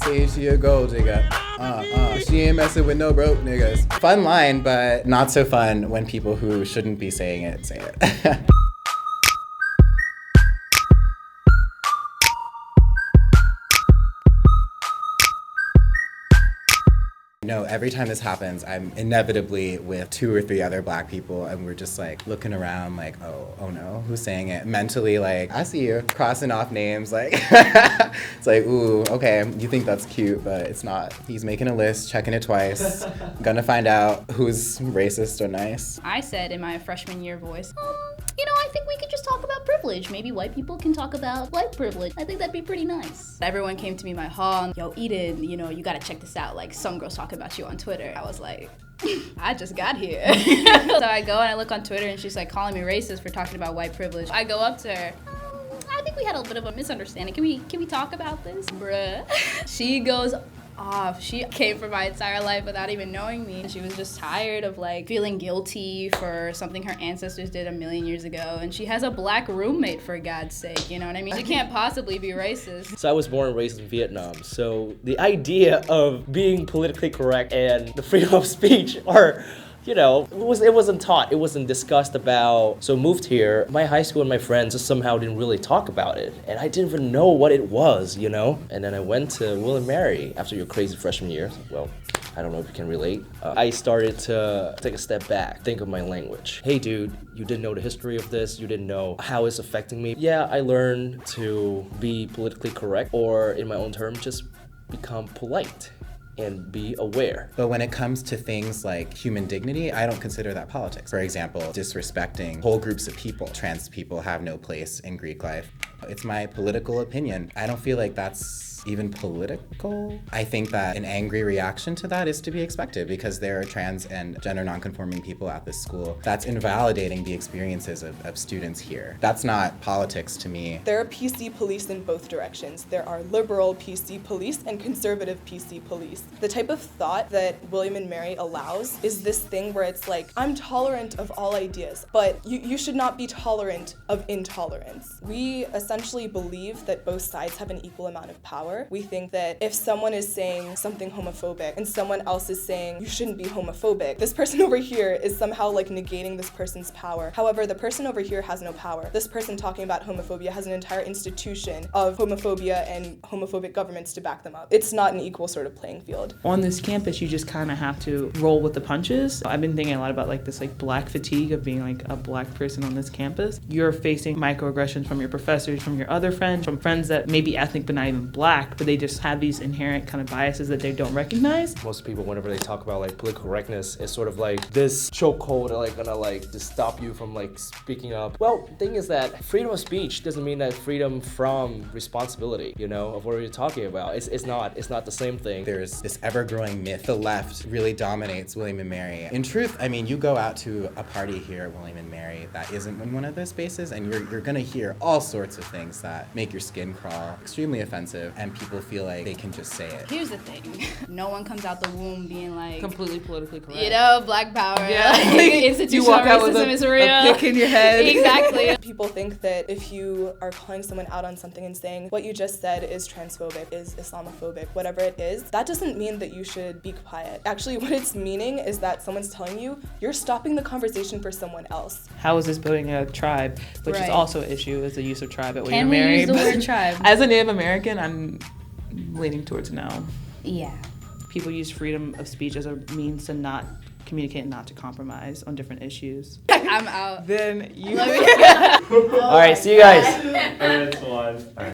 Say she a gold digger. She ain't messing with no broke niggas. Fun line, but not so fun when people who shouldn't be saying it say it. No, every time this happens, I'm inevitably with 2 or 3 other black people, and we're just like looking around like, oh no, who's saying it? Mentally, like, I see you, crossing off names, like, it's like, ooh, okay, you think that's cute, but it's not. He's making a list, checking it twice, gonna find out who's racist or nice. I said in my freshman year voice, I think we could just talk about privilege. Maybe white people can talk about white privilege. I think that'd be pretty nice. Everyone came to me in my hall, yo, Eden, you gotta check this out. Like, some girls talking about you on Twitter. I was like, I just got here. So I go and I look on Twitter and she's like calling me racist for talking about white privilege. I go up to her. I think we had a bit of a misunderstanding. Can we talk about this? Bruh. She goes off. She came for my entire life without even knowing me. She was just tired of like feeling guilty for something her ancestors did a million years ago. And she has a black roommate, for God's sake, you know what I mean? She can't possibly be racist. So I was born and raised in Vietnam. So the idea of being politically correct and the freedom of speech are, it wasn't taught, it wasn't discussed about. So moved here, my high school and my friends just somehow didn't really talk about it. And I didn't even know what it was, And then I went to Will & Mary after your crazy freshman year. Well, I don't know if you can relate. I started to take a step back, think of my language. Hey dude, you didn't know the history of this, you didn't know how it's affecting me. Yeah, I learned to be politically correct, or in my own terms, just become polite and be aware. But when it comes to things like human dignity, I don't consider that politics. For example, disrespecting whole groups of people. Trans people have no place in Greek life. It's my political opinion. I don't feel like that's even political. I think that an angry reaction to that is to be expected because there are trans and gender nonconforming people at this school. That's invalidating the experiences of students here. That's not politics to me. There are PC police in both directions. There are liberal PC police and conservative PC police. The type of thought that William & Mary allows is this thing where it's like, I'm tolerant of all ideas, but you should not be tolerant of intolerance. We essentially believe that both sides have an equal amount of power. We think that if someone is saying something homophobic and someone else is saying you shouldn't be homophobic, this person over here is somehow like negating this person's power. However, the person over here has no power. This person talking about homophobia has an entire institution of homophobia and homophobic governments to back them up. It's not an equal sort of playing field. On this campus, you just kind of have to roll with the punches. I've been thinking a lot about like this like black fatigue of being like a black person on this campus. You're facing microaggressions from your professors, from your other friends, from friends that may be ethnic but not even black, but they just have these inherent kind of biases that they don't recognize. Most people, whenever they talk about like political correctness, it's sort of like this chokehold like gonna like just stop you from like speaking up. Well, the thing is that freedom of speech doesn't mean that freedom from responsibility, of what you're talking about. It's not the same thing. There's this ever-growing myth. The left really dominates William & Mary. In truth, I mean, you go out to a party here at William & Mary that isn't in one of those spaces, and you're gonna hear all sorts of things that make your skin crawl, extremely offensive, and people feel like they can just say it. Here's the thing. No one comes out the womb being like completely politically correct. Black power. Yeah. Like, institutional you walk out racism with is real. a pick in your head. Exactly. People think that if you are calling someone out on something and saying what you just said is transphobic, is Islamophobic, whatever it is, that doesn't mean that you should be quiet. Actually, what it's meaning is that someone's telling you you're stopping the conversation for someone else. How is this building a tribe? Which Right. is also an issue, is the use of tribe at Can William we Mary. use the word tribe? As a Native American, I'm leaning towards no. Yeah. People use freedom of speech as a means to not communicate and not to compromise on different issues. I'm out. Then you... All right, see you guys. And it's one. All right.